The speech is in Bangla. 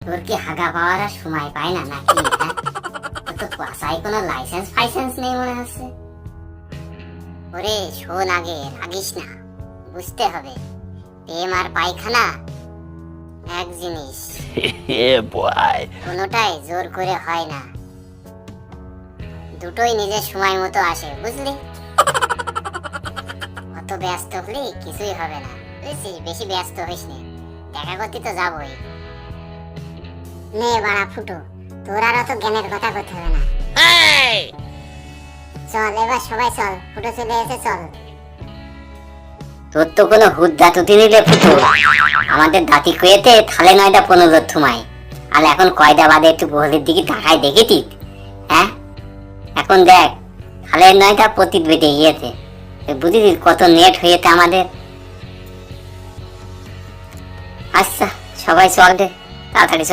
তোর কি হাগা পাওয়ার আর সময় পায় না নাকি? তোর তো বাসায় কোনো লাইসেন্স ফাইসেন্স নেই মনে হচ্ছে। ওরে শোন, আগে রাগিস না, বুঝতে হবে প্রেম আর পায়খানা এক জিনিস। কোনোটাই জোর করে হয় না, দুটোই নিজের সময় মতো আসে, বুঝলি? অত ব্যস্ত হলে কিছুই হবে না, বুঝছিস? বেশি ব্যস্ত হইস না, দেখা করতে তো যাবই। নে বাড়া ফুটো, তোর আর অত জ্ঞানের কথা করতে হবে না। চল এবার সবাই চল, ফুটো চলে এসে চল। তোর তো কোনো হুদ দাঁতুতি নিলে ফুটো, আমাদের দাঁতি কুয়েতে থালে 9টা 15 থুমাই, আর এখন কয়টা বাদে একটু বহলের দিকে তাকাই দেখেছি? হ্যাঁ এখন দেখ থালে 9টা পতিত বেটে গিয়েছে, বুঝিস কত নেট হয়েছে আমাদের। আচ্ছা সবাই চল রে, তাড়াতাড়ি।